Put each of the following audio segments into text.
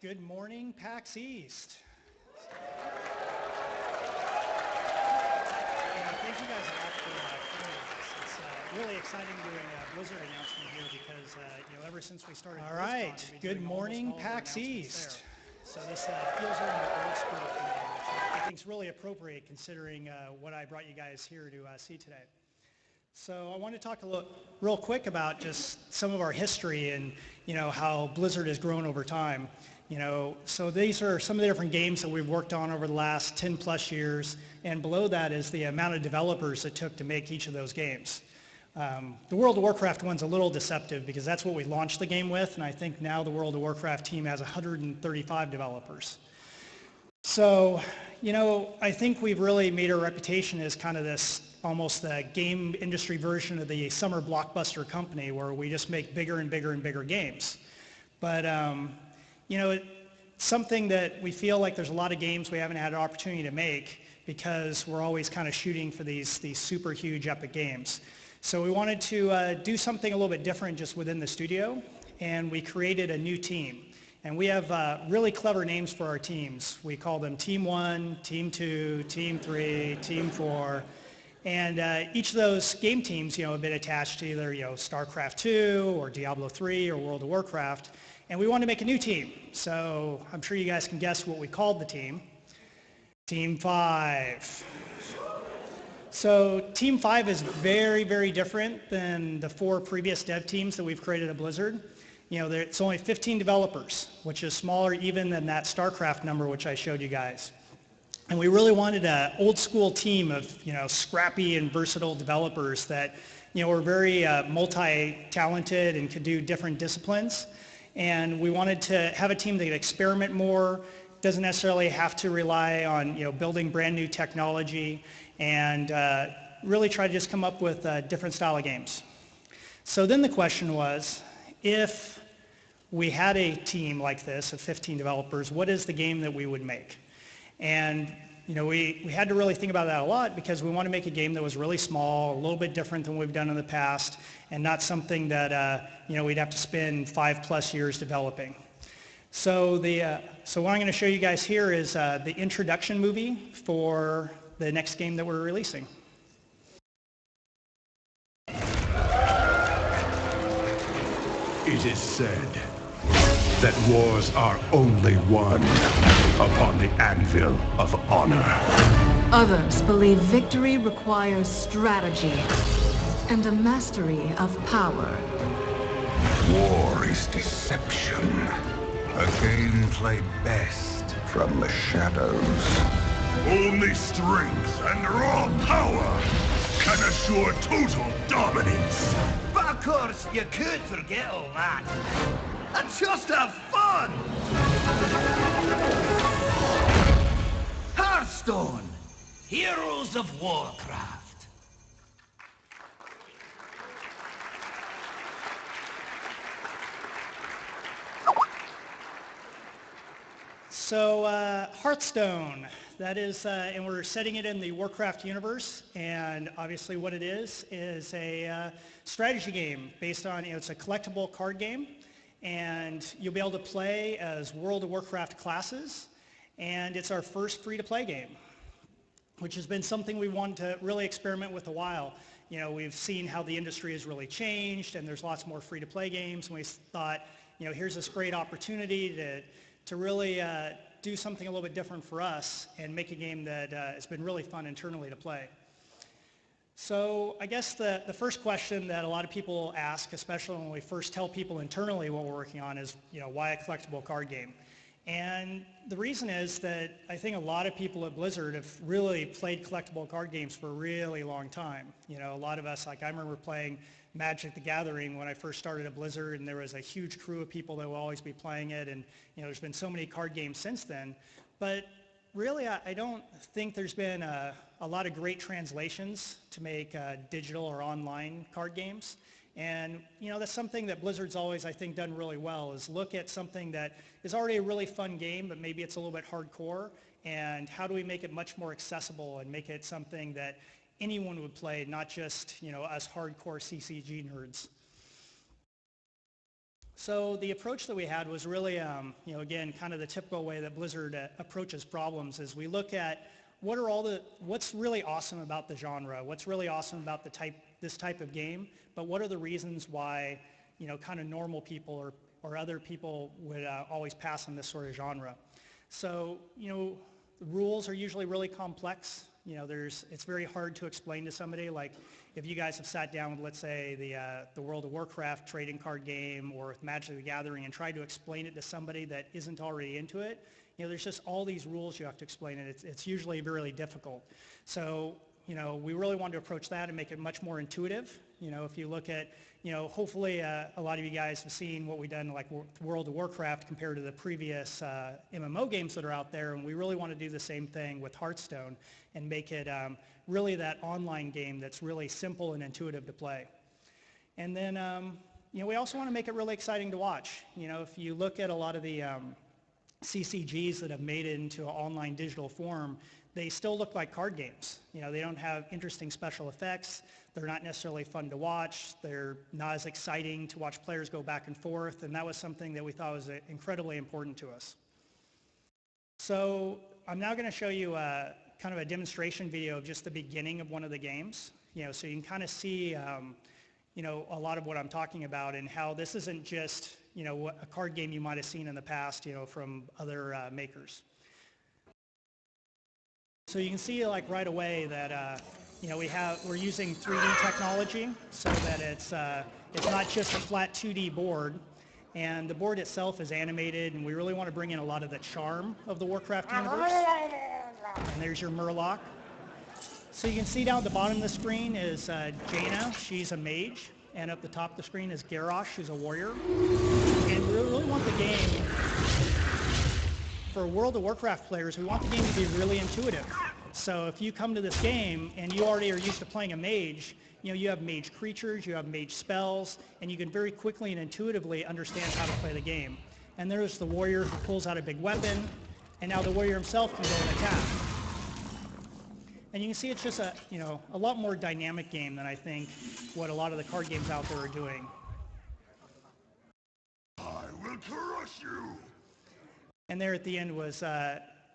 Good morning, PAX East. Thank you guys a lot for coming. It's really exciting doing a Blizzard announcement here because ever since we started. All right. Good morning, PAX East. So this feels very old school for me, which I think is really appropriate considering what I brought you guys here to see today. So I want to talk real quick about just some of our history and how Blizzard has grown over time. So these are some of the different games that we've worked on over the last 10 plus years, and below that is the amount of developers it took to make each of those games. The World of Warcraft one's a little deceptive because that's what we launched the game with, and I think now the World of Warcraft team has 135 developers. So, I think we've really made our reputation as kind of this almost the game industry version of the summer blockbuster company where we just make bigger and bigger and bigger games. But, it's something that we feel like there's a lot of games we haven't had an opportunity to make because we're always kind of shooting for these super huge epic games. So we wanted to do something a little bit different just within the studio, and we created a new team. And we have really clever names for our teams. We call them Team 1, Team 2, Team 3, Team 4. And each of those game teams, have been attached to either, StarCraft 2 or Diablo 3 or World of Warcraft. And we wanted to make a new team. So I'm sure you guys can guess what we called the team. Team 5. So Team 5 is very, very different than the 4 previous dev teams that we've created at Blizzard. It's only 15 developers, which is smaller even than that StarCraft number, which I showed you guys. And we really wanted an old school team of, scrappy and versatile developers that, were very multi-talented and could do different disciplines. And we wanted to have a team that could experiment more, doesn't necessarily have to rely on, building brand new technology, and really try to just come up with a different style of games. So then the question was, if we had a team like this of 15 developers, what is the game that we would make? And we had to really think about that a lot because we want to make a game that was really small, a little bit different than we've done in the past, and not something that we'd have to spend 5+ years developing. So what I'm going to show you guys here is the introduction movie for the next game that we're releasing. It is said that wars are only won upon the anvil of honor. Others believe victory requires strategy and a mastery of power. War is deception. A game played best from the shadows. Only strength and raw power can assure total dominance. But of course, you could forget all that and just have fun! HearthStone, Hereos of Warcraft. So HearthStone, that is, and we're setting it in the Warcraft universe, and obviously what it is a strategy game based on, it's a collectible card game, and you'll be able to play as World of Warcraft classes, and it's our first free-to-play game, which has been something we wanted to really experiment with a while. We've seen how the industry has really changed, and there's lots more free-to-play games, and we thought, here's this great opportunity to really do something a little bit different for us and make a game that has been really fun internally to play. So I guess the first question that a lot of people ask, especially when we first tell people internally what we're working on, is, why a collectible card game? And the reason is that I think a lot of people at Blizzard have really played collectible card games for a really long time. A lot of us, I remember playing Magic the Gathering when I first started at Blizzard, and there was a huge crew of people that will always be playing it, and there's been so many card games since then. But really, I don't think there's been a lot of great translations to make digital or online card games. And that's something that Blizzard's always, I think, done really well, is look at something that is already a really fun game, but maybe it's a little bit hardcore, and how do we make it much more accessible and make it something that anyone would play, not just us hardcore CCG nerds. So the approach that we had was really, again, kind of the typical way that Blizzard approaches problems is we look at what's really awesome about the genre, what's really awesome about this type of game, but what are the reasons why, kind of normal people or other people would always pass on this sort of genre. So, the rules are usually really complex. It's very hard to explain to somebody. Like if you guys have sat down with, let's say, the World of Warcraft trading card game or with Magic the Gathering and tried to explain it to somebody that isn't already into it, there's just all these rules you have to explain, and it's usually really difficult. So, we really wanted to approach that and make it much more intuitive. If you look at, hopefully a lot of you guys have seen what we've done like World of Warcraft compared to the previous MMO games that are out there, and we really want to do the same thing with HearthStone and make it really that online game that's really simple and intuitive to play. And then, we also want to make it really exciting to watch. If you look at a lot of the CCGs that have made it into an online digital form, they still look like card games. They don't have interesting special effects. They're not necessarily fun to watch. They're not as exciting to watch players go back and forth, and that was something that we thought was incredibly important to us. So I'm now going to show you kind of a demonstration video of just the beginning of one of the games, so you can kind of see, a lot of what I'm talking about and how this isn't just, a card game you might have seen in the past, from other makers. So you can see like right away that we're using 3D technology so that it's not just a flat 2D board, and the board itself is animated, and we really want to bring in a lot of the charm of the Warcraft universe. And there's your Murloc. So you can see down at the bottom of the screen is Jaina. She's a mage, and up the top of the screen is Garrosh, who's a warrior. And we really want the game, for World of Warcraft players, we want the game to be really intuitive. So if you come to this game and you already are used to playing a mage, you have mage creatures, you have mage spells, and you can very quickly and intuitively understand how to play the game. And there's the warrior who pulls out a big weapon, and now the warrior himself can go and attack. And you can see it's just a lot more dynamic game than I think what a lot of the card games out there are doing. I will crush you! And there at the end was,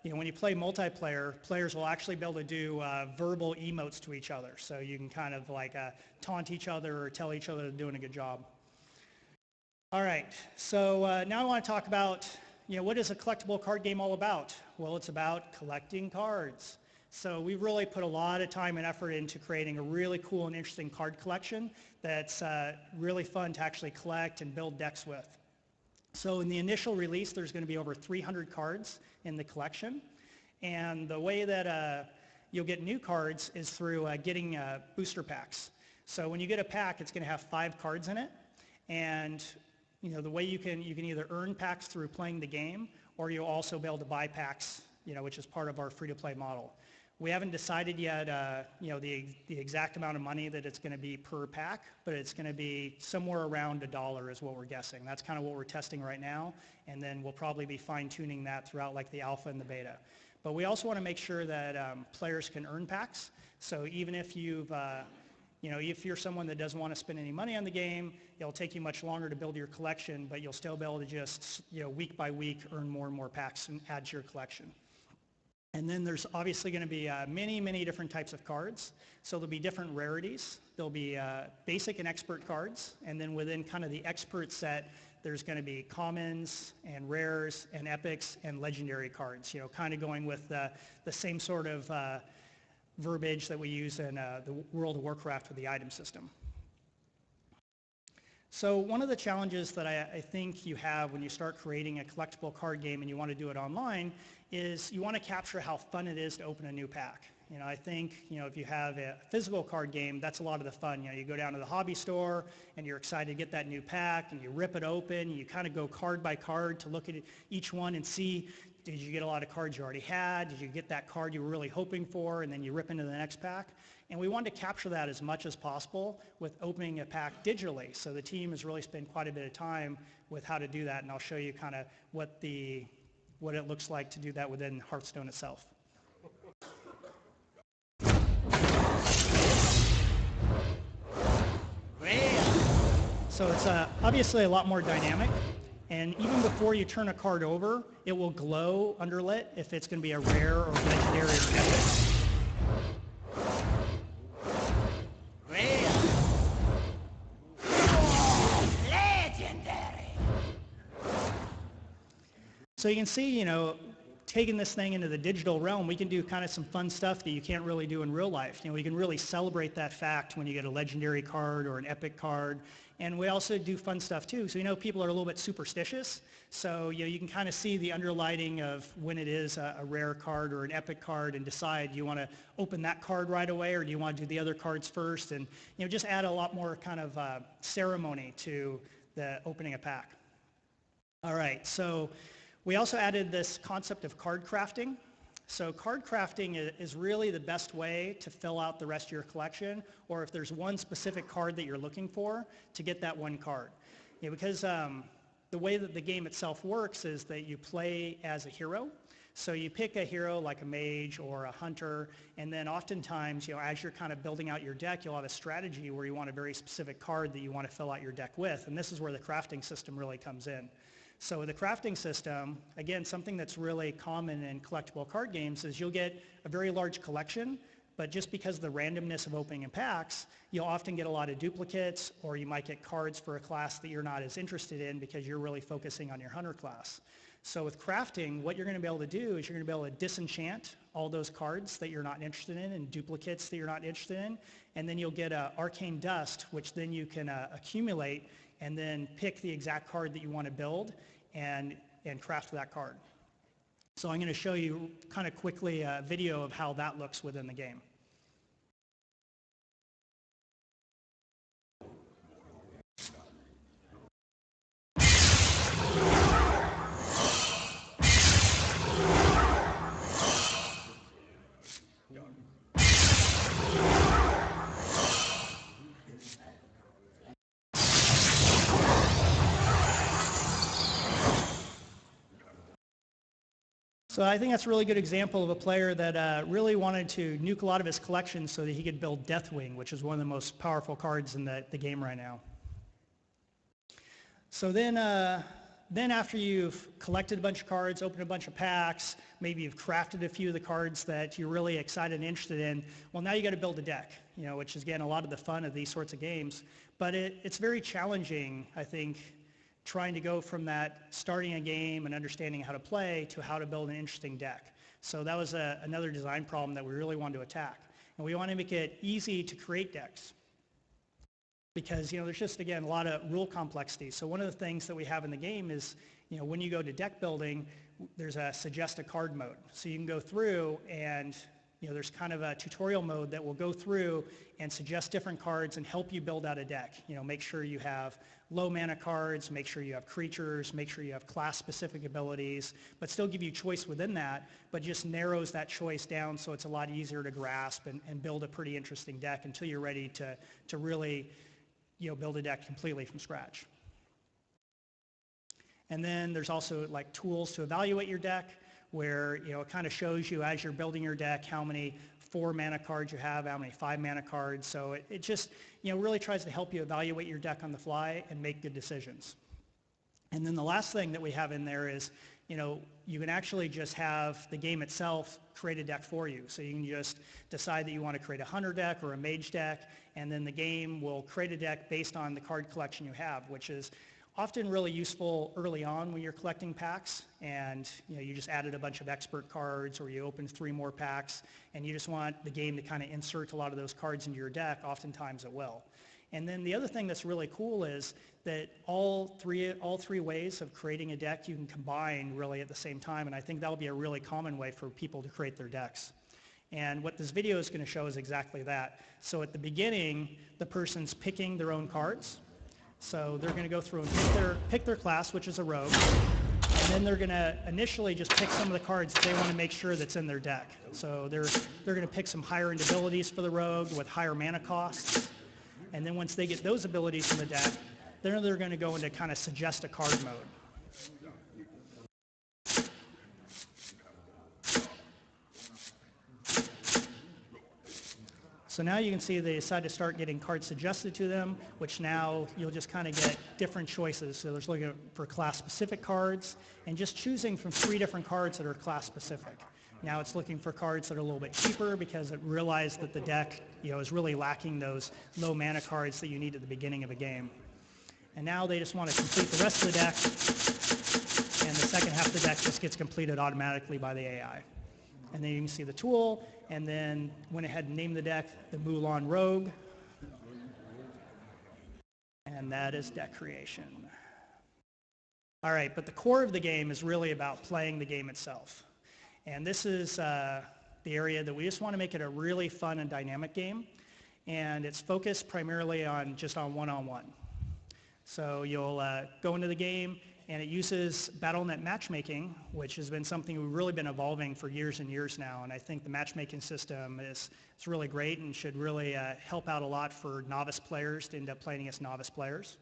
when you play multiplayer, players will actually be able to do verbal emotes to each other. So you can kind of like taunt each other or tell each other they're doing a good job. All right, so now I want to talk about, what is a collectible card game all about? Well, it's about collecting cards. So we really put a lot of time and effort into creating a really cool and interesting card collection that's really fun to actually collect and build decks with. So in the initial release, there's going to be over 300 cards in the collection. And the way that you'll get new cards is through getting booster packs. So when you get a pack, it's going to have 5 cards in it. And the way you can either earn packs through playing the game, or you'll also be able to buy packs, which is part of our free-to-play model. We haven't decided yet, the exact amount of money that it's going to be per pack, but it's going to be somewhere around $1 is what we're guessing. That's kind of what we're testing right now, and then we'll probably be fine-tuning that throughout like the alpha and the beta. But we also want to make sure that players can earn packs. So even if if you're someone that doesn't want to spend any money on the game, it'll take you much longer to build your collection, but you'll still be able to just, week by week earn more and more packs and add to your collection. And then there's obviously going to be many, many different types of cards. So there'll be different rarities. There'll be basic and expert cards. And then within kind of the expert set, there's going to be commons and rares and epics and legendary cards, kind of going with the same sort of verbiage that we use in the World of Warcraft with the item system. So one of the challenges that I think you have when you start creating a collectible card game and you want to do it online is you want to capture how fun it is to open a new pack. I think, if you have a physical card game, that's a lot of the fun. You go down to the hobby store and you're excited to get that new pack and you rip it open and you kind of go card by card to look at each one and see, did you get a lot of cards you already had? Did you get that card you were really hoping for? And then you rip into the next pack. And we wanted to capture that as much as possible with opening a pack digitally. So the team has really spent quite a bit of time with how to do that, and I'll show you kind of what it looks like to do that within HearthStone itself. Well, So it's obviously a lot more dynamic. And even before you turn a card over, it will glow underlit if it's going to be a rare or legendary or epic. Rare. Legendary. So you can see, you know, taking this thing into the digital realm, we can do kind of some fun stuff that you can't really do in real life. You know, we can really celebrate that fact when you get a legendary card or an epic card. And we also do fun stuff too. So, you know, people are a little bit superstitious. So, you know, you can kind of see the underlighting of when it is a rare card or an epic card and decide, do you want to open that card right away or do you want to do the other cards first? And, you know, just add a lot more kind of ceremony to the opening a pack. All right, so we also added this concept of card crafting. So card crafting is really the best way to fill out the rest of your collection, or if there's one specific card that you're looking for, to get that one card. You know, because the way that the game itself works is that you play as a hero. So you pick a hero like a mage or a hunter, and then oftentimes, you know, as you're kind of building out your deck, you'll have a strategy where you want a very specific card that you want to fill out your deck with, and this is where the crafting system really comes in. So with the crafting system, again, something that's really common in collectible card games is you'll get a very large collection, but just because of the randomness of opening in packs, you'll often get a lot of duplicates, or you might get cards for a class that you're not as interested in because you're really focusing on your hunter class. So with crafting, what you're going to be able to do is you're going to be able to disenchant all those cards that you're not interested in and duplicates that you're not interested in, and then you'll get arcane dust, which then you can accumulate and then pick the exact card that you want to build and craft that card. So I'm going to show you kind of quickly a video of how that looks within the game. So I think that's a really good example of a player that really wanted to nuke a lot of his collection so that he could build Deathwing, which is one of the most powerful cards in the game right now. So then after you've collected a bunch of cards, opened a bunch of packs, maybe you've crafted a few of the cards that you're really excited and interested in, well, now you got to build a deck, you know, which is, again, a lot of the fun of these sorts of games. But it's very challenging, I think, trying to go from that starting a game and understanding how to play to how to build an interesting deck. So that was another design problem that we really wanted to attack. And we want to make it easy to create decks because, you know, there's just, again, a lot of rule complexity. So one of the things that we have in the game is, you know, when you go to deck building, there's a suggest a card mode. So you can go through and, you know, there's kind of a tutorial mode that will go through and suggest different cards and help you build out a deck. You know, make sure you have low mana cards, make sure you have creatures, make sure you have class-specific abilities, but still give you choice within that, but just narrows that choice down so it's a lot easier to grasp and build a pretty interesting deck until you're ready to really, you know, build a deck completely from scratch. And then there's also like tools to evaluate your deck, where, you know, it kind of shows you as you're building your deck how many 4 mana cards you have, how many 5 mana cards. So it just, you know, really tries to help you evaluate your deck on the fly and make good decisions. And then the last thing that we have in there is, you know, you can actually just have the game itself create a deck for you. So you can just decide that you want to create a hunter deck or a mage deck, and then the game will create a deck based on the card collection you have, which is often really useful early on when you're collecting packs and, you know, you just added a bunch of expert cards or you opened 3 more packs and you just want the game to kind of insert a lot of those cards into your deck. Oftentimes it will. And then the other thing that's really cool is that all three ways of creating a deck you can combine really at the same time, and I think that'll be a really common way for people to create their decks. And what this video is going to show is exactly that. So at the beginning, the person's picking their own cards. So they're going to go through and pick their class, which is a rogue, and then they're going to initially just pick some of the cards that they want to make sure that's in their deck. So they're going to pick some higher end abilities for the rogue with higher mana costs, and then once they get those abilities in the deck, then they're going to go into kind of suggest a card mode. So now you can see they decide to start getting cards suggested to them, which now you'll just kind of get different choices. So there's looking for class-specific cards and just choosing from 3 different cards that are class-specific. Now it's looking for cards that are a little bit cheaper because it realized that the deck, is really lacking those low mana cards that you need at the beginning of a game. And now they just want to complete the rest of the deck, and the second half of the deck just gets completed automatically by the AI. And then you can see the tool, and then went ahead and named the deck the Mulan Rogue. And that is deck creation. All right, but the core of the game is really about playing the game itself. And this is the area that we just want to make it a really fun and dynamic game. And it's focused primarily on just on one-on-one. So you'll go into the game, and it uses BattleNet matchmaking, which has been something we've really been evolving for years and years now. And I think the matchmaking system is really great and should really help out a lot for novice players to end up playing against novice players.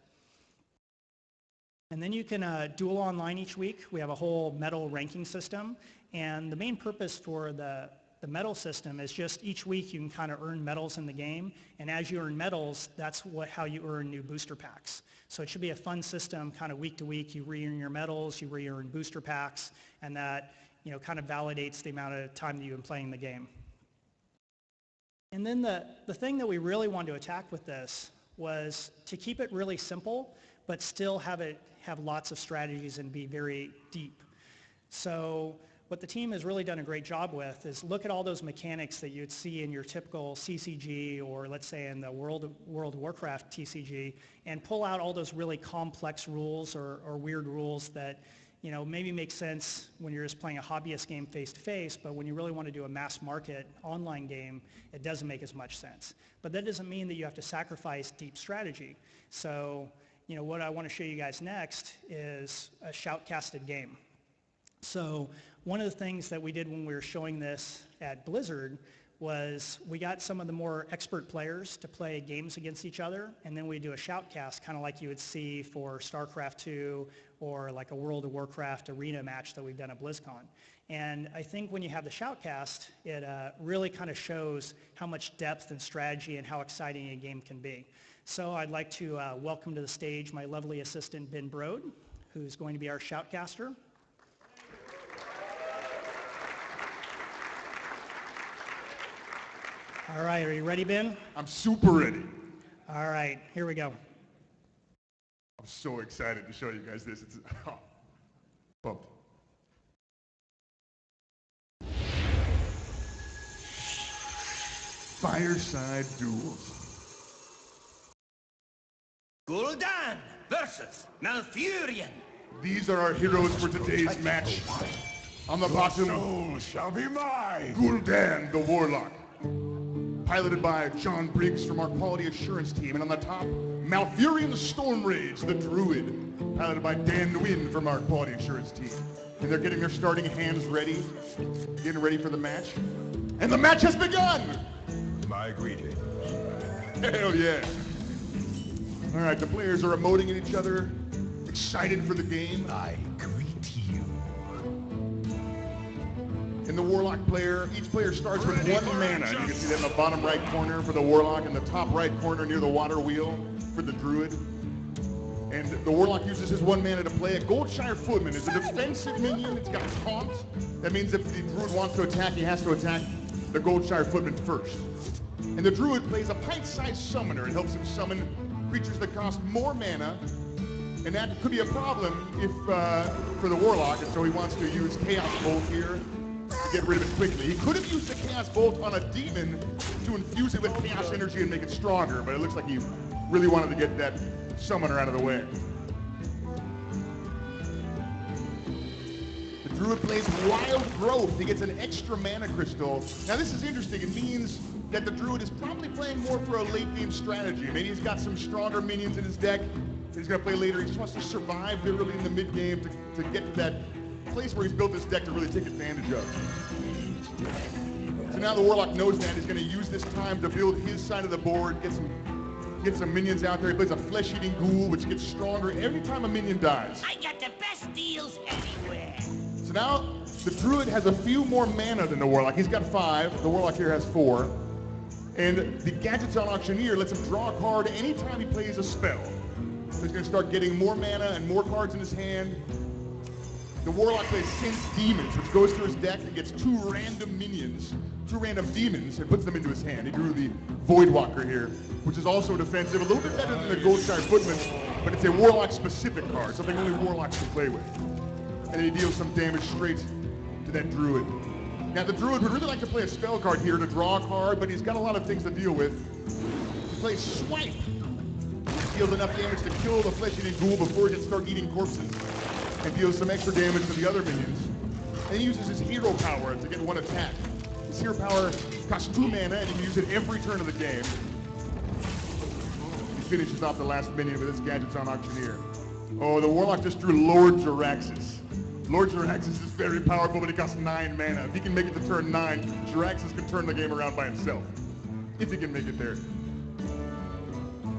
And then you can duel online each week. We have a whole medal ranking system. And the main purpose for the medal system is just each week you can kind of earn medals in the game. And as you earn medals, that's how you earn new booster packs. So it should be a fun system, kind of week to week. You re-earn your medals, you re-earn booster packs, and that kind of validates the amount of time that you've been playing the game. And then the thing that we really wanted to attack with this was to keep it really simple, but still have lots of strategies and be very deep. So what the team has really done a great job with is look at all those mechanics that you'd see in your typical CCG, or let's say in the World of Warcraft TCG, and pull out all those really complex rules or weird rules that maybe make sense when you're just playing a hobbyist game face-to-face, but when you really want to do a mass market online game, it doesn't make as much sense. But that doesn't mean that you have to sacrifice deep strategy. So what I want to show you guys next is a shoutcasted game. So one of the things that we did when we were showing this at Blizzard was we got some of the more expert players to play games against each other, and then we do a shoutcast, kind of like you would see for StarCraft 2 or like a World of Warcraft arena match that we've done at BlizzCon. And I think when you have the shoutcast, it really kind of shows how much depth and strategy and how exciting a game can be. So I'd like to welcome to the stage my lovely assistant, Ben Brode, who's going to be our shoutcaster. All right, are you ready, Ben? I'm super ready. All right, here we go. I'm so excited to show you guys this. It's pumped. Fireside duels. Gul'dan versus Malfurion. These are our heroes for today's match. On the bottom, Soul shall be mine. Gul'dan the Warlock, piloted by John Briggs from our quality assurance team. And on the top, Malfurion the Stormrage, the Druid, piloted by Dan Nguyen from our quality assurance team. And they're getting their starting hands ready, getting ready for the match. And the match has begun! My greeting. Hell yeah. All right, the players are emoting at each other, excited for the game. I greet you. And the Warlock player, each player starts with 1 mana. You can see that in the bottom right corner for the Warlock and the top right corner near the water wheel for the Druid. And the Warlock uses his 1 mana to play a Goldshire Footman. It's a defensive minion. It's got taunt. That means if the Druid wants to attack, he has to attack the Goldshire Footman first. And the Druid plays a pint-sized summoner. It helps him summon creatures that cost more mana. And that could be a problem if for the Warlock, and so he wants to use Chaos Bolt here to get rid of it quickly. He could have used the Chaos Bolt on a demon to infuse it with Chaos Energy and make it stronger, but it looks like he really wanted to get that summoner out of the way. The Druid plays Wild Growth. He gets an extra mana crystal. Now this is interesting. It means that the Druid is probably playing more for a late game strategy. Maybe he's got some stronger minions in his deck that he's going to play later. He just wants to survive early in the mid game to get to that place where he's built this deck to really take advantage of. So now the Warlock knows that. He's going to use this time to build his side of the board, get some minions out there. He plays a flesh-eating ghoul, which gets stronger every time a minion dies. I got the best deals anywhere. So now the Druid has a few more mana than the Warlock. He's got 5. The Warlock here has 4. And the Gadgets on Auctioneer lets him draw a card anytime he plays a spell. So he's going to start getting more mana and more cards in his hand. The Warlock plays Sense Demons, which goes through his deck and gets 2 random minions, 2 random demons, and puts them into his hand. He drew the Voidwalker here, which is also defensive, a little bit better than the Goldshire Footman, but it's a Warlock-specific card, something only Warlocks can play with. And then he deals some damage straight to that Druid. Now the Druid would really like to play a spell card here to draw a card, but he's got a lot of things to deal with. He plays Swipe. Deals enough damage to kill the flesh-eating ghoul before he can start eating corpses, and deals some extra damage to the other minions. And he uses his hero power to get 1 attack. His hero power costs 2 mana, and you can use it every turn of the game. He finishes off the last minion with his Gadgets on Auctioneer. Oh, the Warlock just drew Lord Jaraxxus. Lord Jaraxxus is very powerful, but he costs 9 mana. If he can make it to turn 9, Jaraxxus can turn the game around by himself. If he can make it there.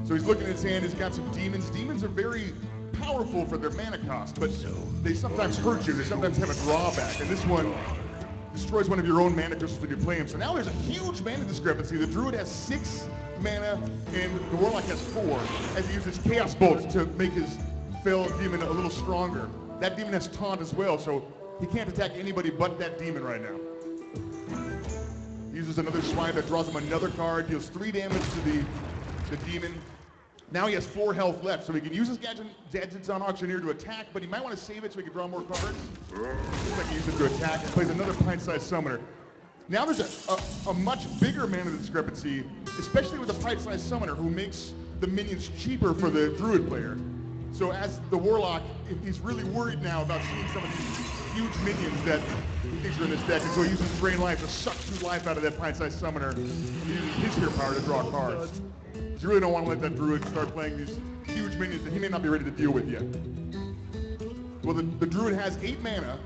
So he's looking at his hand, he's got some demons. Demons are very powerful for their mana cost, but they sometimes hurt you. They sometimes have a drawback, and this one destroys one of your own mana crystals when you play him. So now there's a huge mana discrepancy. The Druid has 6 mana, and the Warlock has 4, as he uses Chaos Bolt to make his Fell demon a little stronger. That demon has Taunt as well, so he can't attack anybody but that demon right now. He uses another Swipe that draws him another card, deals 3 damage to the demon. Now he has 4 health left, so he can use his Gadgets on Auctioneer to attack, but he might want to save it so he can draw more cards. Looks like he used it to attack and plays another Pint-Sized Summoner. Now there's a much bigger mana discrepancy, especially with the Pint-Sized Summoner, who makes the minions cheaper for the Druid player. So as the Warlock, he's really worried now about seeing some of these huge minions that he thinks are in his deck, and so he uses Drain Life to suck 2 life out of that Pint-Sized Summoner. He uses his hero power to draw cards. You really don't want to let that Druid start playing these huge minions that he may not be ready to deal with yet. Well, the Druid has 8 mana,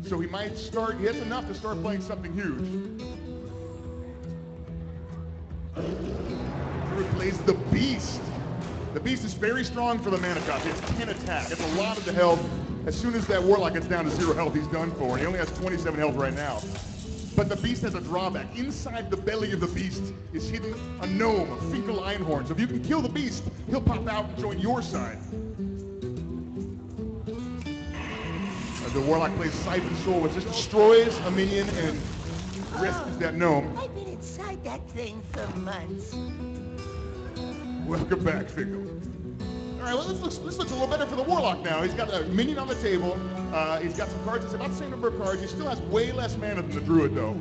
so he has enough to start playing something huge. Druid plays the Beast. The Beast is very strong for the mana cost. He has 10 attack. It's a lot of the health. As soon as that Warlock gets down to 0 health, he's done for. And he only has 27 health right now. But the Beast has a drawback. Inside the belly of the Beast is hidden a gnome, a Finkel Einhorn. So if you can kill the Beast, he'll pop out and join your side. The Warlock plays Siphon Soul, which just destroys a minion and rescues that gnome. I've been inside that thing for months. Welcome back, Finkel. All right, well, this looks a little better for the Warlock now. He's got a minion on the table. He's got some cards. It's about the same number of cards. He still has way less mana than the Druid, though.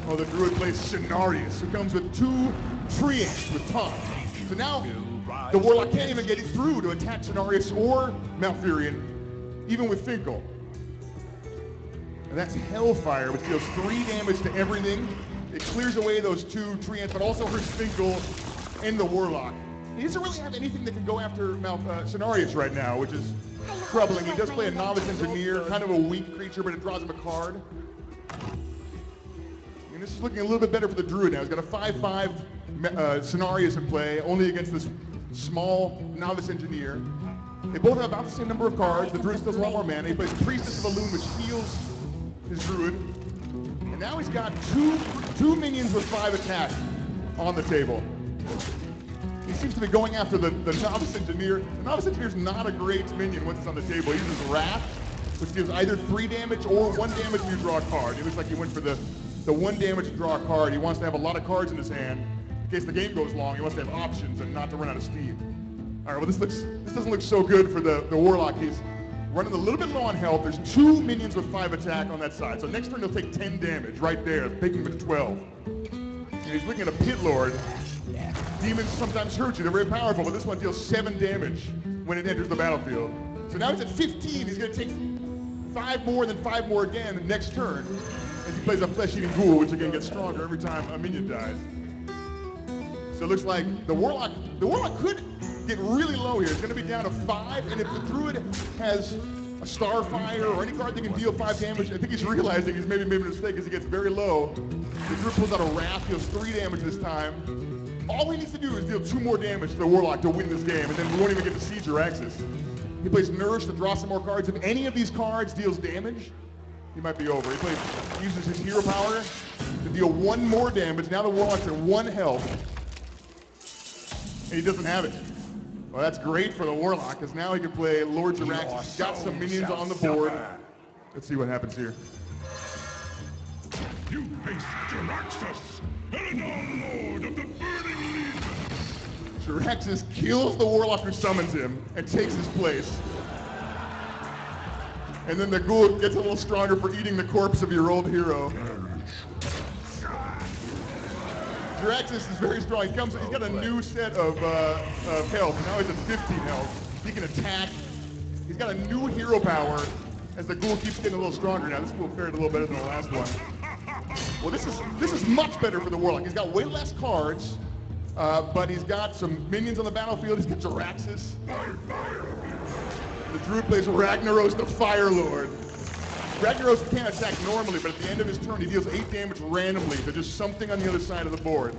Oh, the Druid plays Cenarius, who comes with 2 Treants with Taunt. So now the Warlock can't even get it through to attack Cenarius or Malfurion, even with Finkel. And that's Hellfire, which deals 3 damage to everything. It clears away those 2 Treants, but also hurts Finkel and the Warlock. He doesn't really have anything that can go after Cenarius right now, which is troubling. He does play a Novice Engineer, kind of a weak creature, but it draws him a card. And this is looking a little bit better for the Druid now. He's got a 5/5 Cenarius in play, only against this small Novice Engineer. They both have about the same number of cards. The Druid still has a lot more mana. He plays Priestess of Elune, which heals his Druid. And now he's got two minions with 5 attack on the table. He seems to be going after the Novice Engineer. The Novice Engineer's not a great minion once it's on the table. He uses Wrath, which gives either 3 damage or 1 damage when you draw a card. It looks like he went for the 1 damage to draw a card. He wants to have a lot of cards in his hand. In case the game goes long, he wants to have options and not to run out of steam. All right, well, this doesn't look so good for the Warlock. He's running a little bit low on health. There's 2 minions with 5 attack on that side. So next turn he'll take 10 damage right there, taking him to 12. And he's looking at a Pit Lord. Demons sometimes hurt you. They're very powerful, but this one deals 7 damage when it enters the battlefield. So now he's at 15. He's going to take 5 more, then 5 more again next turn. As he plays a flesh-eating ghoul, which again gets stronger every time a minion dies. So it looks like the Warlock could get really low here. It's going to be down to 5, and if the Druid has a Starfire or any card that can deal 5 damage, I think he's realizing he's maybe made a mistake as he gets very low. The Druid pulls out a Wrath, deals 3 damage this time. All he needs to do is deal 2 more damage to the Warlock to win this game, and then we won't even get to siege Jaraxxus. He plays Nourish to draw some more cards. If any of these cards deals damage, he might be over. He uses his hero power to deal 1 more damage. Now the Warlock's at 1 health. And he doesn't have it. Well, that's great for the Warlock, because now he can play Lord Jiraxis. He's got some minions on the board. Let's see what happens here. You face Jiraxis, Eredon, Lord of the Burning Legion. Jiraxis kills the Warlock who summons him and takes his place. And then the ghoul gets a little stronger for eating the corpse of your old hero. Jiraxis is very strong. He's got a new set of health. Now he's at 15 health. He can attack. He's got a new hero power as the ghoul keeps getting a little stronger. Now this ghoul fared a little better than the last one. Well, this is much better for the Warlock. He's got way less cards, but he's got some minions on the battlefield. He's got Jiraxis. The Druid plays Ragnaros the Fire Lord. Ragnaros can't attack normally, but at the end of his turn, he deals 8 damage randomly to just something on the other side of the board.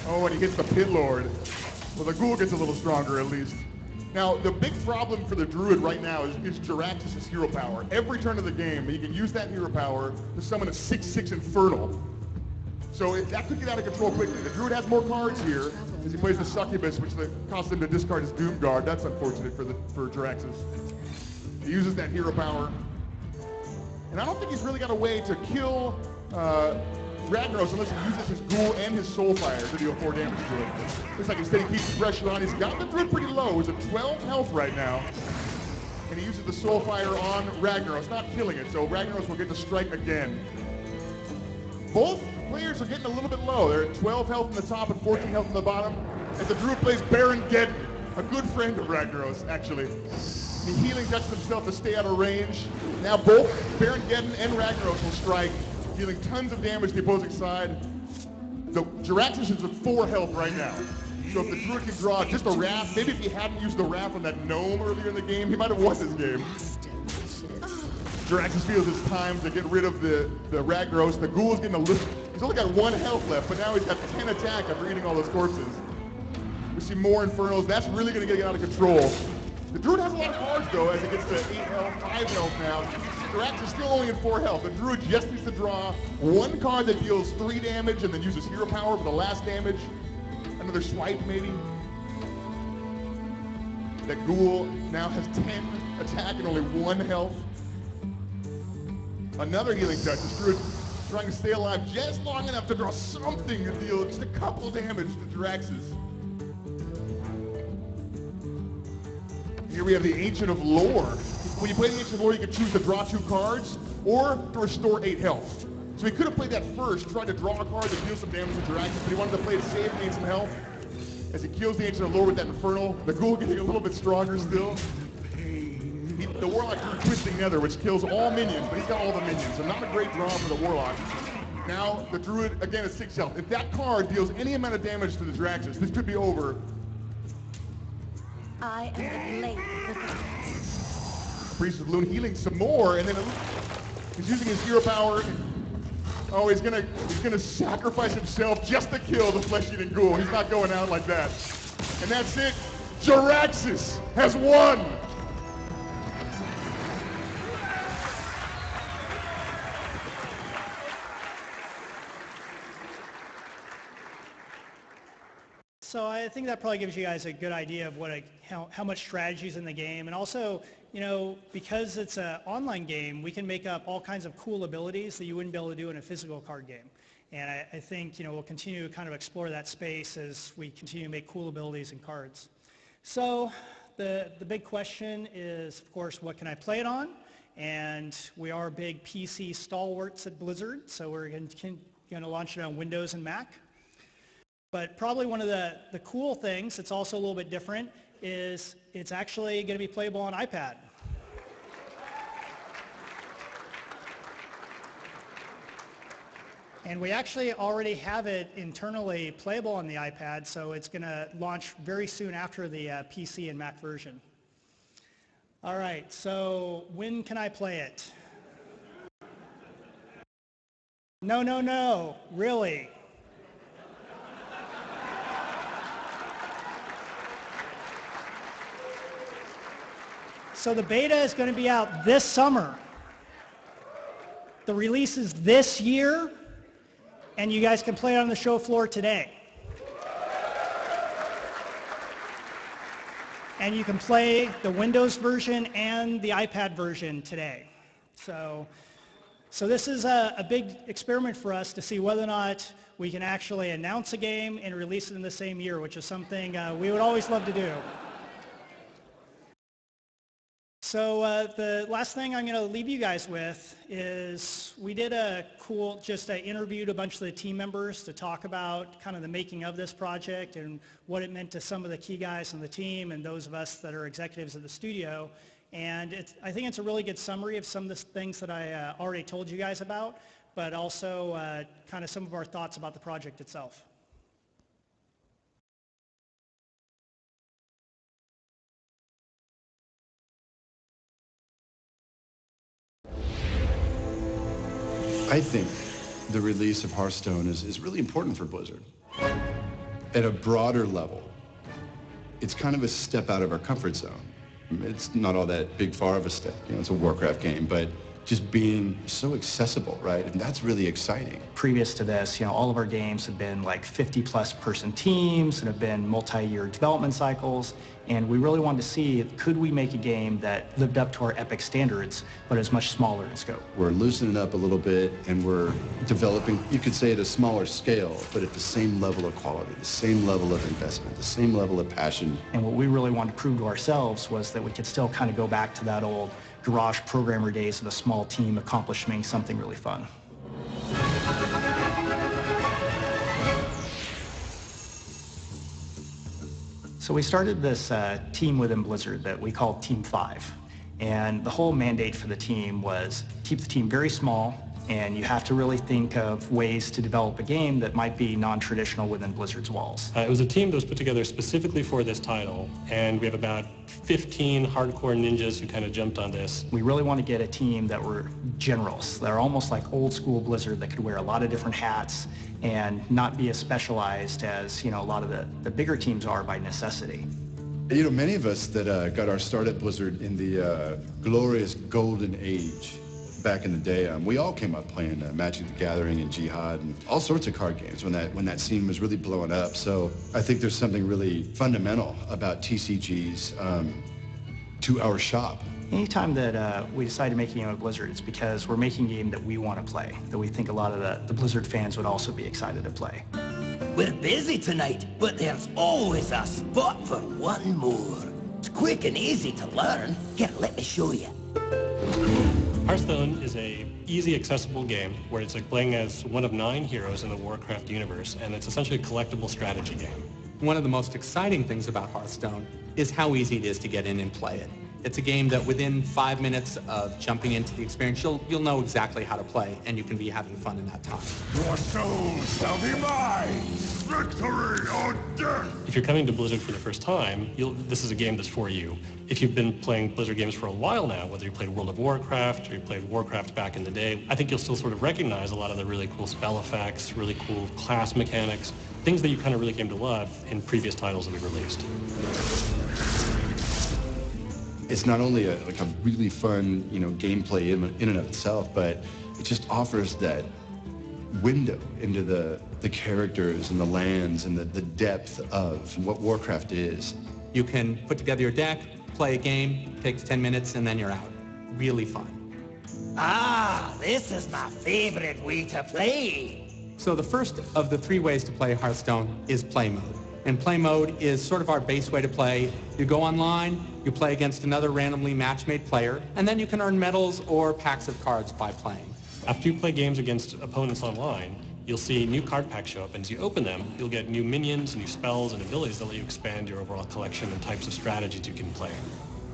Oh, and he hits the Pit Lord. Well, the Ghoul gets a little stronger at least. Now, the big problem for the Druid right now is Jiraxis' hero power. Every turn of the game, he can use that hero power to summon a 6/6 Infernal. So that could get out of control quickly. The Druid has more cards here as he plays the Succubus, which costs him to discard his Doom Guard. That's unfortunate for Jiraxis. He uses that hero power. And I don't think he's really got a way to kill Ragnaros unless he uses his Ghoul and his Soulfire to deal 4 damage to him. Looks like instead he keeps the pressure on. He's got the Druid pretty low. He's at 12 health right now. And he uses the Soulfire on Ragnaros, not killing it, so Ragnaros will get to strike again. Both players are getting a little bit low. They're at 12 health in the top and 14 health in the bottom. As the Druid plays Baron Geddon, a good friend of Ragnaros, actually. He healing touches himself to stay out of range. Now both Baron Geddon and Ragnaros will strike, dealing tons of damage to the opposing side. The Jiraxis is at 4 health right now. So if the Druid can draw just a Wrath, maybe if he hadn't used the Wrath on that Gnome earlier in the game, he might have won this game. Jiraxis feels it's time to get rid of the Ragnaros. The Ghoul is getting a little, he's only got 1 health left, but now he's got 10 attack after eating all those corpses. We see more Infernals. That's really going to get out of control. The Druid has a lot of cards, though, as it gets to 8 health, 5 health now. Jiraxis is still only at 4 health. The Druid just needs to draw 1 card that deals 3 damage and then uses hero power for the last damage. Another swipe, maybe. The Ghoul now has 10 attack and only 1 health. Another healing touch. The Druid trying to stay alive just long enough to draw something to deal just a couple damage to Jiraxis. Here we have the Ancient of Lore. When you play the Ancient of Lore, you can choose to draw 2 cards or to restore 8 health. So he could have played that first, tried to draw a card to deal some damage to Jiraxis, but he wanted to play it safe and gain some health. As he kills the Ancient of Lore with that Infernal, the Ghoul getting a little bit stronger still. The Warlock drew Twisting Nether, which kills all minions, but he's got all the minions, so not a great draw for the Warlock. Now, the Druid, again, at 6 health. If that card deals any amount of damage to the Jiraxis, this could be over. I am the blade of the gods. Priest of Loon healing some more, and then he's using his hero power. Oh, he's gonna sacrifice himself just to kill the flesh-eating Ghoul. He's not going out like that. And that's it. Jiraxis has won! So I think that probably gives you guys a good idea of how much strategy is in the game. And also, you know, because it's an online game, we can make up all kinds of cool abilities that you wouldn't be able to do in a physical card game. And I think, you know, we'll continue to kind of explore that space as we continue to make cool abilities and cards. So the big question is, of course, what can I play it on? And we are big PC stalwarts at Blizzard, so we're going to launch it on Windows and Mac. But probably one of the cool things that's also a little bit different is it's actually going to be playable on iPad. And we actually already have it internally playable on the iPad, so it's going to launch very soon after the PC and Mac version. All right, so when can I play it? No, really. So the beta is going to be out this summer. The release is this year, and you guys can play it on the show floor today. And you can play the Windows version and the iPad version today. So this is a big experiment for us to see whether or not we can actually announce a game and release it in the same year, which is something we would always love to do. So the last thing I'm going to leave you guys with is we did interviewed a bunch of the team members to talk about kind of the making of this project and what it meant to some of the key guys on the team and those of us that are executives at the studio. And I think it's a really good summary of some of the things that I already told you guys about, but also kind of some of our thoughts about the project itself. I think the release of HearthStone is really important for Blizzard. At a broader level, it's kind of a step out of our comfort zone. It's not all that big far of a step, it's a Warcraft game, but just being so accessible, right? And that's really exciting. Previous to this, all of our games have been like 50-plus person teams and have been multi-year development cycles. And we really wanted to see, could we make a game that lived up to our epic standards, but is much smaller in scope? We're loosening up a little bit, and we're developing, you could say at a smaller scale, but at the same level of quality, the same level of investment, the same level of passion. And what we really wanted to prove to ourselves was that we could still kind of go back to that old garage programmer days of a small team accomplishing something really fun. So we started this team within Blizzard that we called Team 5. And the whole mandate for the team was keep the team very small, and you have to really think of ways to develop a game that might be non-traditional within Blizzard's walls. It was a team that was put together specifically for this title, and we have about 15 hardcore ninjas who kind of jumped on this. We really want to get a team that were generals. They're almost like old school Blizzard that could wear a lot of different hats and not be as specialized as a lot of the bigger teams are by necessity. Many of us that got our start at Blizzard in the glorious golden age back in the day, we all came up playing Magic the Gathering and Jihad and all sorts of card games when that scene was really blowing up. So I think there's something really fundamental about TCGs to our shop. Anytime that we decide to make a game at Blizzard, it's because we're making a game that we want to play, that we think a lot of the Blizzard fans would also be excited to play. We're busy tonight, but there's always a spot for one more. It's quick and easy to learn. Here, let me show you. HearthStone is a easy, accessible game where it's like playing as one of 9 heroes in the Warcraft universe, and it's essentially a collectible strategy game. One of the most exciting things about HearthStone is how easy it is to get in and play it. It's a game that within 5 minutes of jumping into the experience, you'll know exactly how to play, and you can be having fun in that time. Your soul shall be mine! Victory or death! If you're coming to Blizzard for the first time, this is a game that's for you. If you've been playing Blizzard games for a while now, whether you played World of Warcraft or you played Warcraft back in the day, I think you'll still sort of recognize a lot of the really cool spell effects, really cool class mechanics, things that you kind of really came to love in previous titles that we've released. It's not only a really fun, gameplay in and of itself, but it just offers that window into the characters and the lands and the depth of what Warcraft is. You can put together your deck, play a game, takes 10 minutes, and then you're out. Really fun. Ah, this is my favorite way to play. So the first of the 3 ways to play Hearthstone is play mode. And play mode is sort of our base way to play. You go online, you play against another randomly match-made player, and then you can earn medals or packs of cards by playing. After you play games against opponents online, you'll see new card packs show up, and as you open them, you'll get new minions, new spells, and abilities that let you expand your overall collection and types of strategies you can play.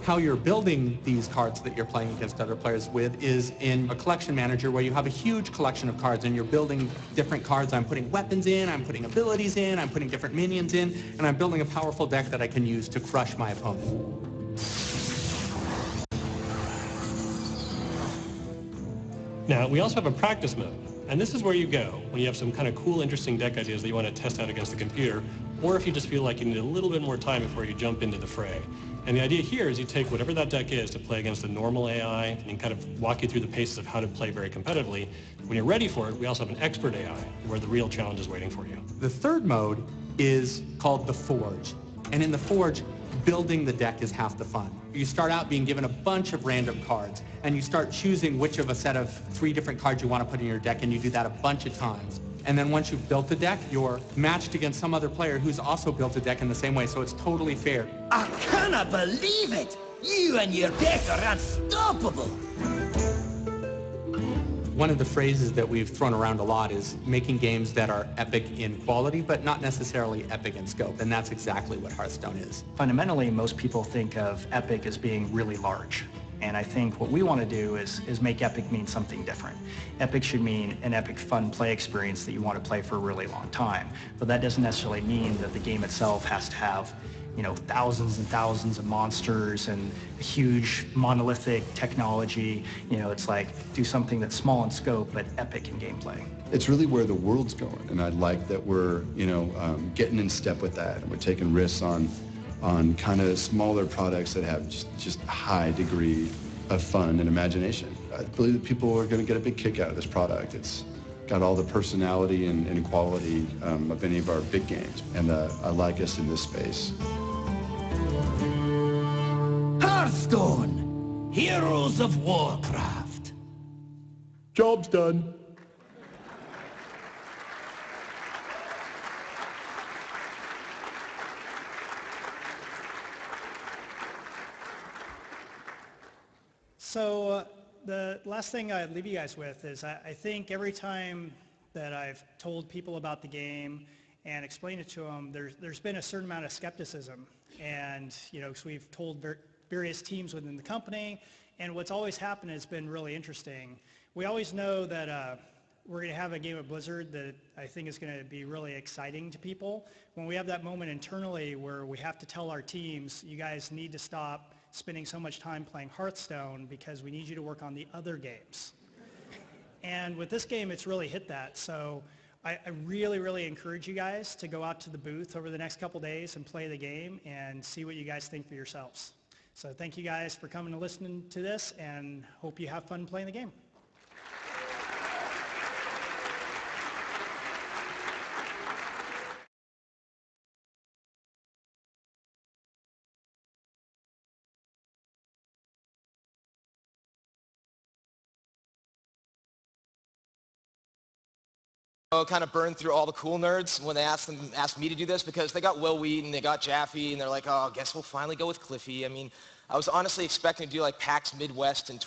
How you're building these cards that you're playing against other players with is in a collection manager where you have a huge collection of cards and you're building different cards. I'm putting weapons in, I'm putting abilities in, I'm putting different minions in, and I'm building a powerful deck that I can use to crush my opponent. Now, we also have a practice mode, and this is where you go when you have some kind of cool, interesting deck ideas that you want to test out against the computer, or if you just feel like you need a little bit more time before you jump into the fray. And the idea here is you take whatever that deck is to play against a normal AI and kind of walk you through the paces of how to play very competitively. When you're ready for it, we also have an expert AI where the real challenge is waiting for you. The third mode is called the Forge. And in the Forge, building the deck is half the fun. You start out being given a bunch of random cards, and you start choosing which of a set of 3 different cards you want to put in your deck, and you do that a bunch of times. And then once you've built the deck, you're matched against some other player who's also built a deck in the same way, so it's totally fair. I cannot believe it! You and your deck are unstoppable! One of the phrases that we've thrown around a lot is making games that are epic in quality, but not necessarily epic in scope, and that's exactly what Hearthstone is. Fundamentally, most people think of epic as being really large. And I think what we want to do is make epic mean something different. Epic should mean an epic fun play experience that you want to play for a really long time. But that doesn't necessarily mean that the game itself has to have, you know, thousands and thousands of monsters and a huge monolithic technology. You know, it's like do something that's small in scope but epic in gameplay. It's really where the world's going, and I like that we're, you know, getting in step with that, and we're taking risks on kind of smaller products that have just a high degree of fun and imagination. I believe that people are going to get a big kick out of this product. It's got all the personality and quality of any of our big games, and I like us in this space. Hearthstone! Heroes of Warcraft! Job's done. So the last thing I'd leave you guys with is I think every time that I've told people about the game and explained it to them, there's been a certain amount of skepticism. And, you know, so we've told various teams within the company, and what's always happened has been really interesting. We always know that we're going to have a game at Blizzard that I think is going to be really exciting to people. When we have that moment internally where we have to tell our teams, you guys need to stop spending so much time playing Hearthstone because we need you to work on the other games. And with this game, it's really hit that. So I really, really encourage you guys to go out to the booth over the next couple days and play the game and see what you guys think for yourselves. So thank you guys for coming and listening to this, and hope you have fun playing the game. Kind of burned through all the cool nerds when they asked me to do this, because they got Will Wheaton, they got Jaffe, and they're like, oh, I guess we'll finally go with Cliffy. I mean, I was honestly expecting to do like PAX Midwest in